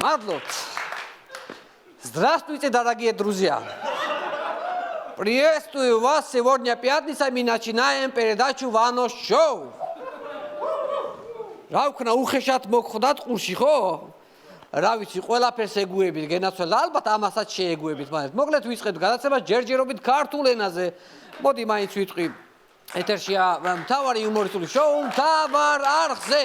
Мадлот. Здравствуйте, дорогие друзья. Приветствую вас. Сегодня пятница, мы начинаем передачу Вано Шоу. Რავქნა უხეშად მოგხვდათ ყურში, ხო? რა ვიცი, ყველაფერს ეგუებით, გენაცვალა, ალბათ ამასაც შეეგუებით, მაგრამ მოკლედ ვიწყებთ გადაცემას ჯერჯერობით ქართულ ენაზე. მოდი მაინც ვიტყვი. ეთერშია მთავარი იუმორისტული შოუ მთავარ არხზე.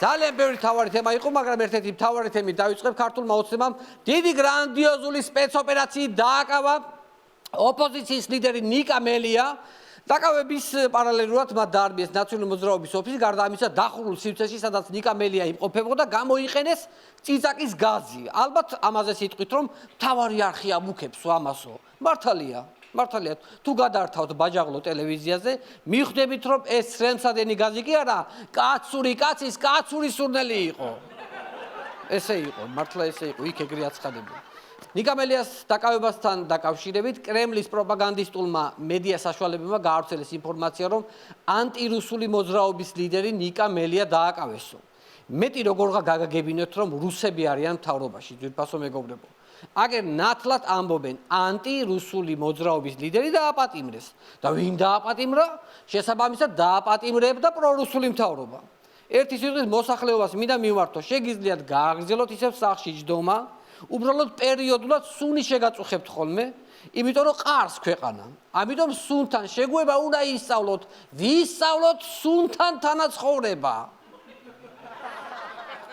ძალიან ბევრი მთავარი თემა იყო, მაგრამ ერთ-ერთი მთავარი თემით დავიწყებ ქართულმა ოცნებამ დიდი გრანდიოზული სპეცოპერაციით დააკავა ოპოზიციის ლიდერი ნიკა მელია. დაკავების პარალელურად მათ დაარბიეს ნაციონალური მოძრაობის ოფისი, გარდა ამისა დახურულ სივრცეში, სადაც ნიკა მელია იმყოფებოდა, გამოიყენეს წიწაკის გაზი. ალბათ ამაზე სიტყვით, რომ მთავარი არხი ამუქებსო ამასო. მართალია, თუ გადაართავთ ბაჯაღლო ტელევიზიაზე, მიხვდებით, რომ ეს სრემსადენი გაზი კი არა, კაცური კაცის კაცური სურნელი იყო. ესე იყო, მართლა ესე იყო, იქ ეგრე აცხადებული. ნიკა მელიას დაკავებასთან დაკავშირებით კრემლის პროპაგანდისტულმა მედია საშუალებებმა გაავრცელეს ინფორმაცია, რომ ანტირუსული მოძრაობის ლიდერი ნიკა მელია დააკავესო. მეტი როგორღა გაგაგებინოთ, რომ რუსები არიან მთავრობაში, ძვირფასო მეგობრებო. აგერ ნათლად ამბობენ, ანტირუსული მოძრაობის ლიდერი დააპატიმრეს. და ვინ დააპატიმრა? შესაბამისად დააპატიმრებდა პრორუსული მთავრობა. ერთი სიტყვის მოსახლეობას მინდა მივმართო, შეგიძლიათ გააგრძელოთ ისევ სახლში ჯდომა, უბრალოდ პერიოდულად სუნი შეგაწუხებთ ხოლმე, იმიტომ რომ ყარს ქვეყანა. ამიტომ სუნთან შეგუება უნდა ისწავლოთ, ვისწავლოთ სუნთან თანაცხოვრება.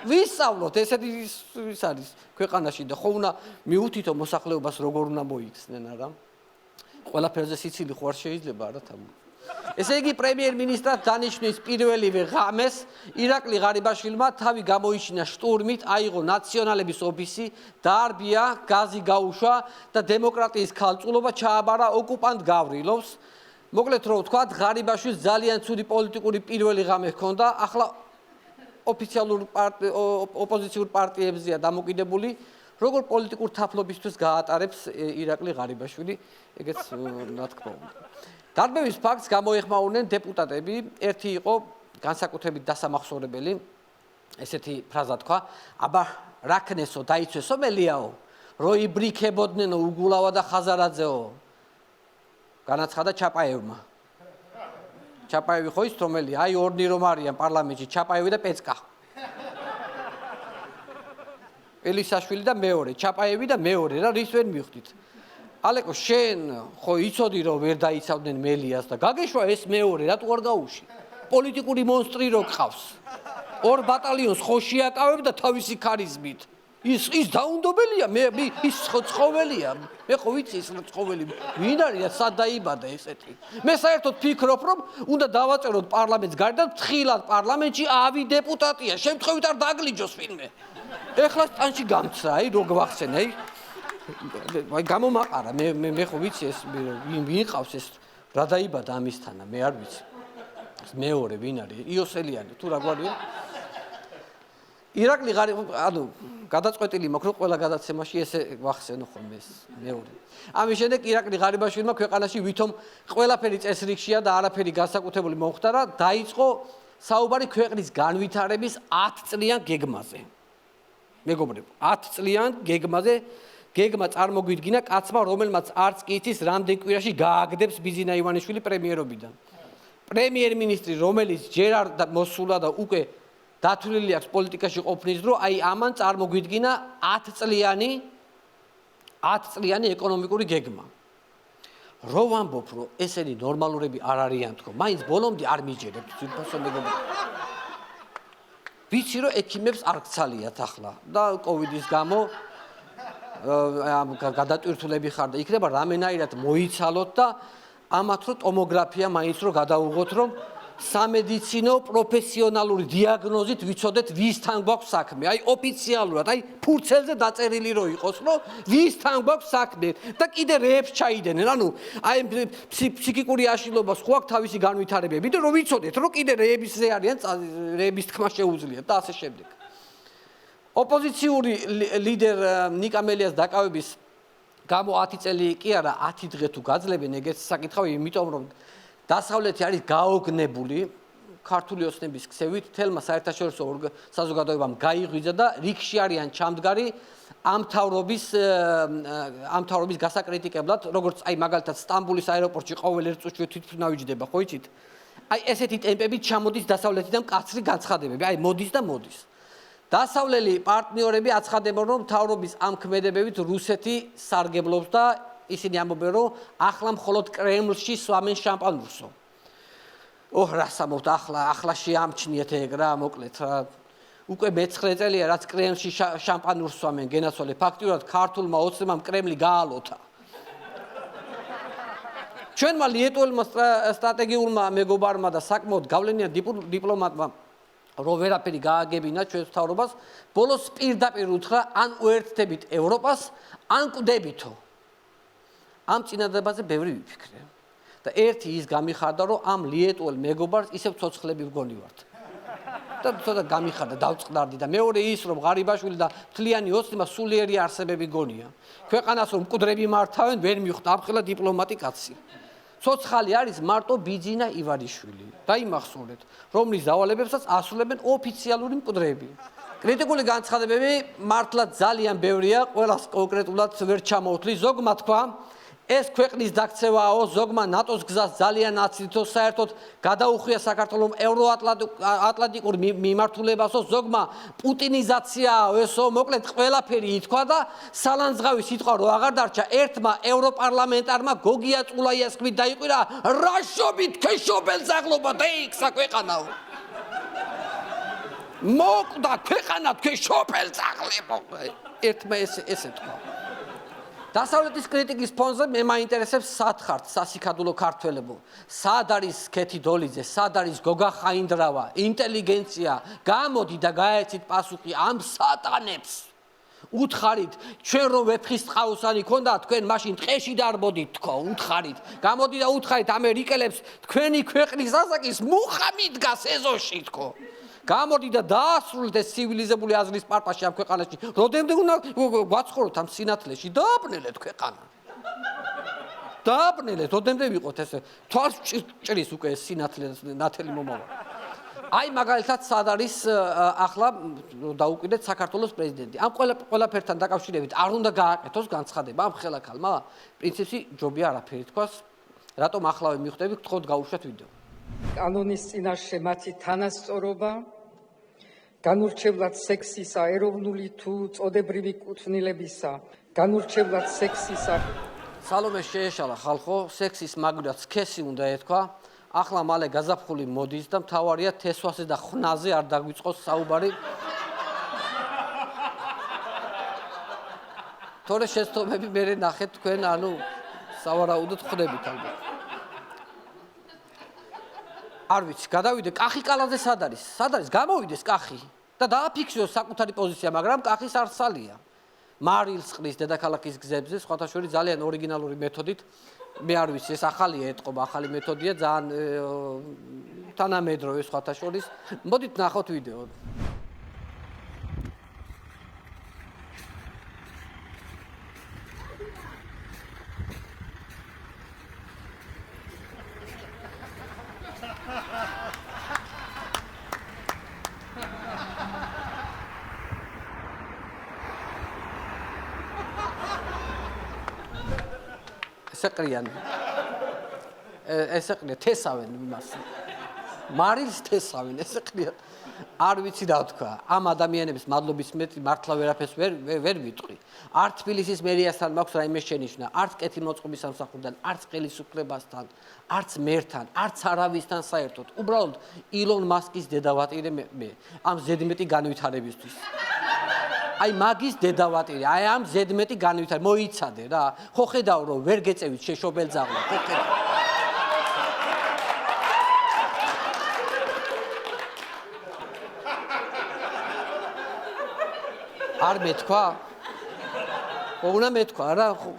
ვისწავლოთ, ესეთი ის არის ქვეყანაში და ხო უნდა მიუთითო მოსახლეობას როგორ უნდა მოიქცნენ, არა? ყველაფერზე სიცილი ხო არ შეიძლება, არა თამო. ესე იგი პრემიერ-მინისტრად დანიშნვის პირველივე ღამეს ირაკლი ღარიბაშვილმა თავი გამოიჩინა შტურმით, აიღო ნაციონალების ოფისი, დაარბია, გაზი გაუშვა და დემოკრატიის ქალწულობა ჩააბარა ოკუპანტ გავრილოვს. მოკლედ რომ ვთქვათ, ღარიბაშვილს ძალიან ცუდი პოლიტიკური პირველი ღამე ჰქონდა, ახლა ოფიციალურ ოპოზიციურ პარტიებზეა დამოკიდებული, როგორ პოლიტიკურ თაფლობისთვის გაატარებს ირაკლი ღარიბაშვილი, ეგეც რა თქმა უნდა. დარბევის ფაქტს გამოეხმაურნენ დეპუტატები, ერთი იყო განსაკუთრებით დასამახსოვრებელი, ესეთი ფრაზა თქვა, აბა რა ქნესო, დაიცვესო მელიაო, რო იბრიქებოდნენ უგულავა და ხაზარაძეო. განაცხადა ჩაპაევმა. ჩაპაევი ხო ის რომელია, აი ორნი რომ არიან პარლამენტში, ჩაპაევი და პეცკა. ელისაშვილი და მეორე, ჩაპაევი და მეორე, რა რის ვერ მივხვდით. ალეკო შენ ხო იცოდი რომ ვერ დაიცავდნენ მელიას და გაგეშვა ეს მეორე რატო არ გაუში? პოლიტიკური მონსტრი რო გყავს. ორ ბატალიონს ხო შეაკავებ და თავისი ქარიზმით. ის დაუნდობელია, ის ცხოველია. მე ხო ვიცი ის ცხოველი ვინ არის, სად დაიბადა ესეთი. მე საერთოდ ფიქრობ რომ უნდა დავაწეროთ პარლამენტს გარდა თხილად პარლამენტში ავი დეპუტატია, შემთხვევით არ დაგლიჯოს ვინმე. ეხლა სტანში გამცრა, აი რო გვახსენ, აი აი გამომაყარა, მე ხო ვიცი ეს ვინ ყავს ეს რა დაიბადა ამისთანა, მე არ ვიცი. მეორე ვინ არის? იოსელიანი თუ რა გვარია? ირაკლი ანუ გადაწყვეტილი მაქვს რომ ყველა გადაცემაში ესე ვახსენო ხოლმე ეს მეორე. ამის შემდეგ ირაკლი ღარიბაშვილმა ქვეყანაში ვითომ ყველაფერი წესრიგშია და არაფერი განსაკუთრებული მომხდარა, დაიწყო საუბარი ქვეყნის განვითარების 10 წლიან გეგმაზე. მეგობრებო, 10 წლიან გეგმაზე გეგმა წარმოგვიდგინა კაცმა, რომელმაც არც კი იცის რამდენ კვირაში გააგდებს ბიზინა ივანიშვილი პრემიერობიდან. პრემიერ-მინისტრი, რომელიც ჯერ არ მოსულა და უკვე დათვლილი აქვს პოლიტიკაში ყოფნის დრო, აი ამან წარმოგვიდგინა 10 წლიანი ეკონომიკური გეგმა. რო ვამბობ, რომ ესენი ნორმალურები არ არიან თქო, მაინც ბოლომდე არ მიჯერებთ ძვირფასო მეგობრებო. ვიცი რომ ექიმებს არ გცალიათ ახლა და კოვიდის გამო გადატვირთულები ხარ და იქნება რამენაირად მოიცალოთ და ამათ რომ ტომოგრაფია მაინც რომ გადაუღოთ, რომ სამედიცინო პროფესიონალური დიაგნოზით ვიცოდეთ ვისთან გვაქვს საქმე, აი ოფიციალურად, აი ფურცელზე დაწერილი რო იყოს, რომ ვისთან გვაქვს საქმე და კიდე რეებს ჩაიდენენ, ანუ აი ფსიქიკური აშლილობას ხო აქვს თავისი განვითარებები და რომ ვიცოდეთ, რომ კიდე რეებისზე არიან, რეების თქმა შეუძლიათ და ასე შემდეგ. ოპოზიციური ლიდერ ნიკა მელიას დაკავების გამო 10 წელი კი არა 10 დღე თუ გაძლებენ ეგეც საკითხავი, იმიტომ რომ დასავლეთი არის გაოგნებული ქართული ოცნების ქსევით თელმა საერთაშორისო საზოგადოებამ გაიღვიძა და რიგში არიან ჩამდგარი ამ თავრობის გასაკრიტიკებლად, როგორც აი მაგალითად სტამბოლის აეროპორტში ყოველ ერთ წუთში თვითმფრინავი ჯდება, ხო იცით? აი ესეთი ტემპებით ჩამოდის დასავლეთიდან მკაცრი განცხადებები, აი მოდის და მოდის. დასავლელი პარტნიორები აცხადებენ, რომ თავრობის ამ ქმედებებით რუსეთი სარგებლობს და ისინი ამბობენ, რომ ახლა მხოლოდ კრემლში სვამენ შამპანურსო. რას ამბობთ, ახლა შეამჩნიეთ ეგ რა, მოკლედ რა. უკვე მე-9 წელია, რაც კრემლში შამპანურს სვამენ გენაცვალე. ფაქტიურად ქართულმა ოცნებამ კრემლი გაალოთა. ჩვენმა ლიეტუველმა სტრატეგიულმა მეგობარმა და საკმაოდ გავლენიან დიპლომატმა რომ ვერაფერი გააგებინა ჩვენს მთავრობას, ბოლოს პირდაპირ უთხრა ან უერთდებით ევროპას, ან კვდებითო. ამ წინადადებაზე ბევრი ვიფიქრე. და ერთი ის გამიხარდა, რომ ამ ლიეტუელ მეგობარს ისევ ცოცხლები ვგონივართ. და ცოტა გამიხარდა, დავწყდარდი და მეორე ის, რომ ღარიბაშვილი და მთლიანი ოცნება სულიერი არსებები გონია. ქვეყანას რომ მკვდრები მართავენ, ვერ მიხვდა ამხელა დიპლომატი კაცი. ცოცხალი არის მარტო ბიძინა ივანიშვილი. დაიმახსოვრეთ, რომლის დავალებებსაც ასრულებენ ოფიციალური მკვდრები. კრიტიკული განცხადებები მართლა ძალიან ბევრია, ყველას კონკრეტულად ვერ ჩამოვთვლი. ზოგმა თქვა, ეს ქვეყნის დაქცევაო, ზოგმა ნატოს გზას ძალიან აცილითო, საერთოდ გადაუხვია საქართველოს ევროატლანტიკურ მიმართულებასო, ზოგმა პუტინიზაციაო ესო, მოკლედ ყველაფერი ითქვა და სალანძღავი სიტყვა რო აღარ დარჩა, ერთმა ევროპარლამენტარმა გოგია წულაიას ხვით დაიყვირა, რა შობით ქეშობელს აღლობა და იქ საქვეყანაო. მოკვდა ქვეყანა თქვენ შობელს აღლებო. ერთმა ესე თქვა. დასავლეთის კრიტიკის ფონზე მე მაინტერესებს სად ხართ სასიქადულო ქართველებო, სად არის ქეთი დოლიძე, სად არის გოგა ხაინდრავა, ინტელიგენცია, გამოდი და გაეცით პასუხი ამ სატანებს. უთხარით, ჩვენ რომ ვეფხისტყაოსანი ქონდა, თქვენ მაშინ ტყეში დარბოდით თქო, უთხარით. გამოდი და უთხარით ამერიკელებს, თქვენი ქვეყნის ასაკის მუხა მიდგას ეზოში თქო. გამოდი და დაასრულეთ ეს ცივილიზებული აზრის პარპაში ამ ქვეყანაში. როდემდე უნდა გვაცხოვროთ ამ სინათლეში? დააბნელეთ ქვეყანა. დააბნელეთ, როდემდე ვიყოთ ესე? თვალს ჭრის უკვე ეს სინათლე ნათელი მომავალ. აი მაგალითად სად არის ახლა დაუკვირდეთ საქართველოს პრეზიდენტი. ამ ყველაფერთან დაკავშირებით არ უნდა გააკეთოს განცხადება ამ ხელაქალმა? პრინციპში ჯობია არაფერი თქვას. რატომ ახლავე მიხვდები, გთხოვთ გაუშვათ ვიდეო. კანონის წინაშე მათი თანასწორობა, განურჩევლად სექსისა ეროვნული თუ წოდებრივი კუთვნილებისა, განურჩევლად სექსისა. სალომე შეეშალა ხალხო, სექსის მაგრად სქესი უნდა ეთქვა. ახლა მალე გაზაფხული მოდის და მთავარია თესვაზე და ხვნაზე არ დაგვიწყოს საუბარი. თორე შეცდომები მერე ნახეთ თქვენ, ანუ სავარაუდოდ ხდებით ალბათ. არ ვიცი, გადავიდე კახი კალაზე სად არის? სად არის? გამოვიდეს კახი და დააფიქსიროს საკუთარი პოზიცია, მაგრამ კახის არსალია. მარილს ყრის დედაქალაქის გზებზე, სხვათა შორის ძალიან ორიგინალური მეთოდით. მე არ ვიცი, ეს ახალია ეტყობა, ახალი მეთოდია, ძალიან თანამედროვე სხვათა შორის. მოდით ნახოთ ვიდეო. ესე ყრია თესავენ იმას. მარილს თესავენ, ესე ყრია. არ ვიცი რა თქვა. ამ ადამიანების მადლობის მეტი მართლა ვერაფერს ვერ ვიტყვი. არ თბილისის მერიასთან მაქვს რაიმე შენიშვნა, არც კეთილმოწყობის სამსახურთან, არც ხელისუფლებასთან, არც მერთან, არც არავისთან საერთოდ. უბრალოდ ილონ მასკის დედავატირე მე ამ ზედმეტი განვითარებისთვის. აი მაგის დედავატირე, აი ამ ზედმეტი განვითარება, მოიცადე რა. ხო ხედავ რომ ვერ გეწევით შეშობელძაღლა, ხო ხედავ. არ მეთქვა? ხო უნდა მეთქვა რა, ხო.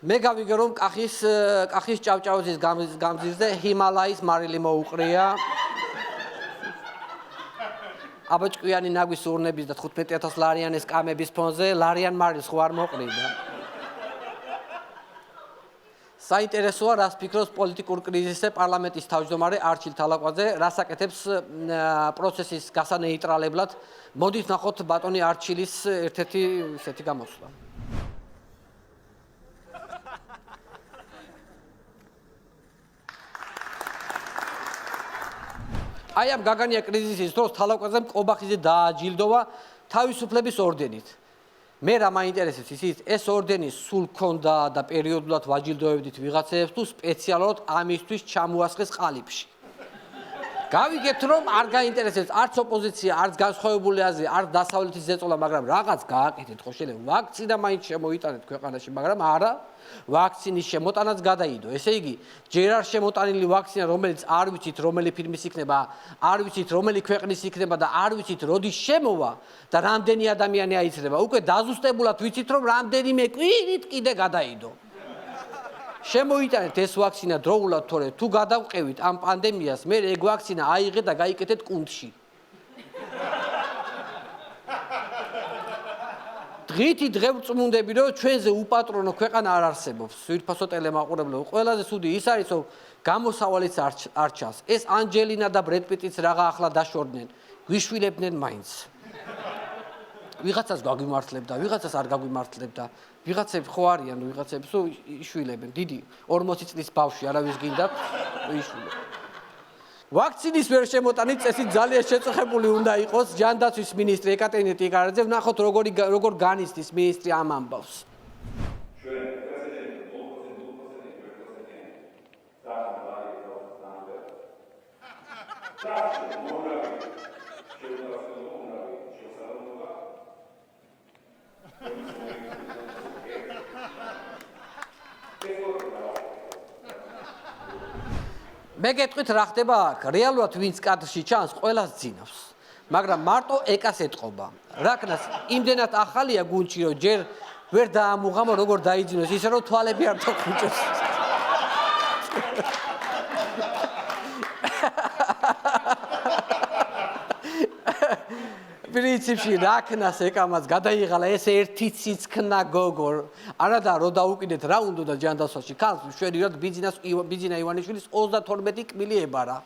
მე გავიგე რომ კახის ჭავჭავაძის გამზირზე ჰიმალაის მარილი მოუყრია. აბაჭკვიანი ნაგვის ურნების და 15,000 ლარიანის კამების ფონზე ლარიან მარილს ხო არ მოყრიდა. საინტერესოა რას ფიქრობს პოლიტიკურ კრიზისზე პარლამენტის თავმჯდომარე არჩილ თალაკვაძე, რას აკეთებს პროცესის გასანეიტრალებლად. მოდით ნახოთ ბატონი არჩილის ერთ-ერთი ესეთი გამოსვლა. აი ამ გაგანია კრიზისის დროს თალაკვაძემ ყობახიძე დააჯილდოვა თავისუფლების ორდენით. მე რა მაინტერესებს ისიც ეს ორდენი სულ ქონდა და პერიოდულად ვაჯილდოებდით ვიღაცებს თუ სპეციალურად ამისთვის ჩამოასხეს ყალიბში. გავიგებთ რომ არ გაინტერესებს არც ოპოზიცია, არც განსხვავებული აზრი, არც დასავლეთის ზეწოლა, მაგრამ რაღაც გააკეთეთ ხო შეიძლება ვაქცინა მაინც შემოიტანეთ ქვეყანაში, მაგრამ არა ვაქცინის შემოტანაც გადაიდო. ესე იგი, ჯერ არ შემოტანილი ვაქცინა, რომელიც არ ვიცით რომელი ფირმის იქნება, არ ვიცით რომელი ქვეყნის იქნება და არ ვიცით როდის შემოვა და რამდენი ადამიანი აიცრება. უკვე დაზუსტებულად ვიცით რომ რამდენიმე კვირით კიდე გადაიდო. შემოიტანეთ ეს ვაქცინა დროულად, თორე თუ გადავყევით ამ პანდემიას, მე ეგ ვაქცინა აიღეთ და გაიკეთეთ კუნთში. დღითი დღევწმუნდები რომ ჩვენზე უპატრონო ქვეყანა არ არსებობს. სვირფასო ტელემაყურებელო, ყველაზე ცუდი ის არის რომ გამოსავალიც არ ჩანს. ეს ანჯელინა და ბრედ პიტიც რაღა ახლა დაშორდნენ, გვიშვილებდნენ მაინც. ვიღაცას გაგვიმართლებდა, ვიღაცას არ გაგვიმართლებდა. ვიღაცებს ხო არიან, ვიღაცებს იშვილებენ. დიდი 40 წლის ბავშვი არავის გინდა იშვილებს. ვაქცინის ვერ შემოტანით წესი ძალიან შეწუხებული უნდა იყოს ჯანდაცვის მინისტრი ეკატერინე ტიკარაძე. ვნახოთ როგორ განიცდის მინისტრი ამ ამბავს. მე გეტყვით რა ხდება აქ, რეალურად ვინც კადრში ჩანს, ყველას ძინავს. მაგრამ მარტო ეკას ეტყობა. რაკნას იმდენად ახალია გუნდში, რომ ჯერ ვერ დაამუღამო როგორ დაიძინოს, ისე რომ თვალები არ თოხუჭოს. პრინციპში რაკნას ეკამაც გადაიღალა ეს ერთი ციცქნა გოგო. არადა რო დაუკიდეთ რა უნდა ჯანდაცვაში ქალს შვედურად ბიძინა ივანიშვილის 32 კმილი ებარა.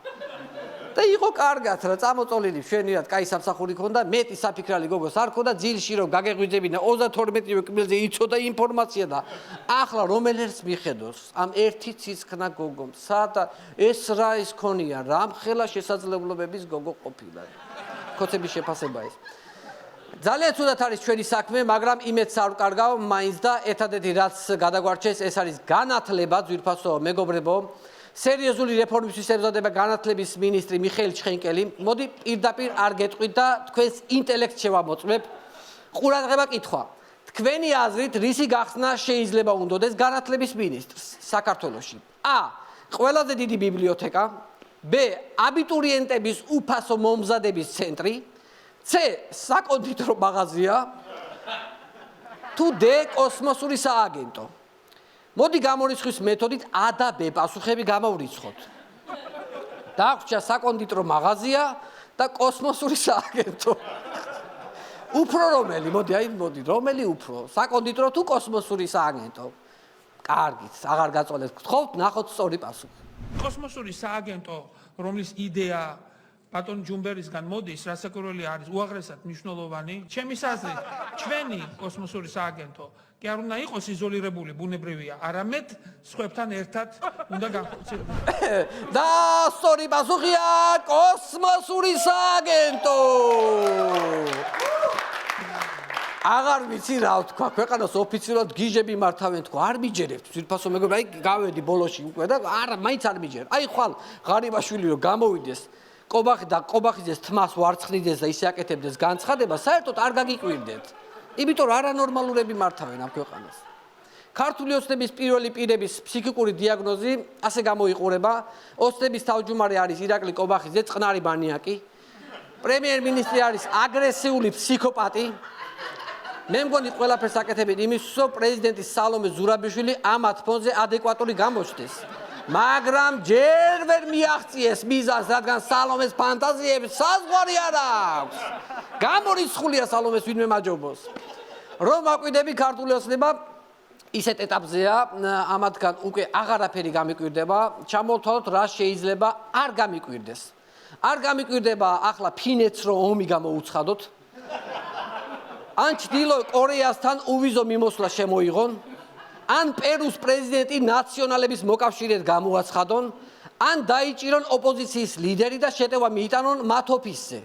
და იყო კარგად რა წამოწოლილი შვენიად კაი სამსახური ქონდა, მეტი საფიქრალი გოგოს არ ქონდა, ძილში რომ გაგეღვიძებინა 32 კმილზე იცოდა ინფორმაცია და ახლა რომელერს მიხედოს ამ ერთი ციცქნა გოგომ. სადა ეს რა ის ქონია, რამხელა შესაძლებლობების გოგო ყოფილა. კოცების შეფასება ეს. ძალიან ცუდად არის ჩვენი საქმე, მაგრამ იმედს არ ვკარგავ, მაინც და ერთადერთი რაც გადაგვარჩეს, ეს არის განათლება, ძვირფასო მეგობრებო. სერიოზული რეფორმისთვის ემზადება განათლების მინისტრი მიხეილ ჩხენკელი. მოდი პირდაპირ არ გეტყვით და თქვენს ინტელექტს შევამოწმებ. ყურადღება კითხვა. თქვენი აზრით, რისი გახსნა შეიძლება უნდოდეს განათლების მინისტრს საქართველოში? A. ყველაზე დიდი ბიბლიოთეკა. B. აბიტურიენტების უფასო მომზადების ცენტრი. C. საკონდიტრო მაღაზია. თუ D. კოსმოსური სააგენტო. მოდი გამორიცხვის მეთოდით A და B პასუხები გამოვრიცხოთ. დაგვჭა საკონდიტრო მაღაზია და კოსმოსური სააგენტო. უფრო რომელი? მოდი, რომელი უფრო? საკონდიტრო თუ კოსმოსური სააგენტო? კარგით, აღარ გაწოლეთ. გთხოვთ, ნახოთ სწორი პასუხი. კოსმოსური სააგენტო, რომლის იდეა ბატონ ჯუმბერისგან მოდის, რასაკვირველი არის, უაღრესად მნიშვნელოვანი. ჩემის აზრით, ჩვენი კოსმოსური სააგენტო კი არ უნდა იყოს იზოლირებული, ბუნებრივია, არამედ სხვებთან ერთად უნდა განხორციელდეს. და სწორი პასუხია კოსმოსური სააგენტო. აღარ ვიცი რა თქვა, ქვეყანას ოფიციალურად გიჟები მართავენ თქვა, არ მიჯერებთ, ძვირფასო მეგობრებო, აი გავედი ბოლოში უკვე და არა, მაინც არ მიჯერებ. აი ხვალ ღარიბაშვილი რომ გამოვიდეს ყობახიძეს თმას ვარცხნიდეს და ისე აკეთებდეს განცხადება, საერთოდ არ გაგიკვირდეთ. იმიტომ რომ არანორმალურები მართავენ ამ ქვეყანას. ქართული ოცნების პირველი პირების ფსიქიკური დიაგნოზი ასე გამოიყურება. ოცნების თავმჯდომარე არის ირაკლი ყობახიძე, წყნარი მანიაკი. პრემიერ-მინისტრი არის აგრესიული ფსიქოპატი. მე მგონი ყველაფერს აკეთებენ იმისთვის, რომ პრეზიდენტი სალომე ზურაბიშვილი ამათ ფონზე ადეკვატური გამოჩნდეს. მაგრამ ჯერ ვერ მიაღწიეს მიზანს, რადგან სალომეს ფანტაზიებს საზღვარი არ აქვს. გამორიცხულია სალომეს ვინმე მაჯობოს. რომ აკვიდები ქართული ოცნება ისეთ ეტაპზეა, ამათგან უკვე აღარაფერი გამიკვირდება, ჩამოვთვალოთ რა შეიძლება არ გამიკვირდეს. არ გამიკვირდება ახლა ფინეთს რომ ომი გამოუცხადოთ. ან ჩრდილო კორეასთან უვიზო მიმოსვლა შემოიღონ, ან პერუს პრეზიდენტი ნაციონალების მოკავშირედ გამოაცხადონ, ან დაიჭირონ ოპოზიციის ლიდერი და შეტევა მიიტანონ მათ ოფისზე.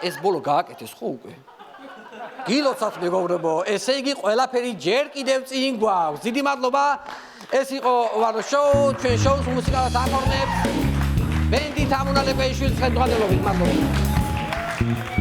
ეს ბოლო გააკეთეს ხო უკვე? გილოცავთ მეგობრებო, ესე იგი ყველაფერი ჯერ კიდევ წინ გვაქვს. დიდი მადლობა. ეს იყო ვარო შოუ, ჩვენ შოუს მუსიკალად აფორმებს. ბენდი თამუნალებეიშვილის ხელმძღვანელობით. მადლობა.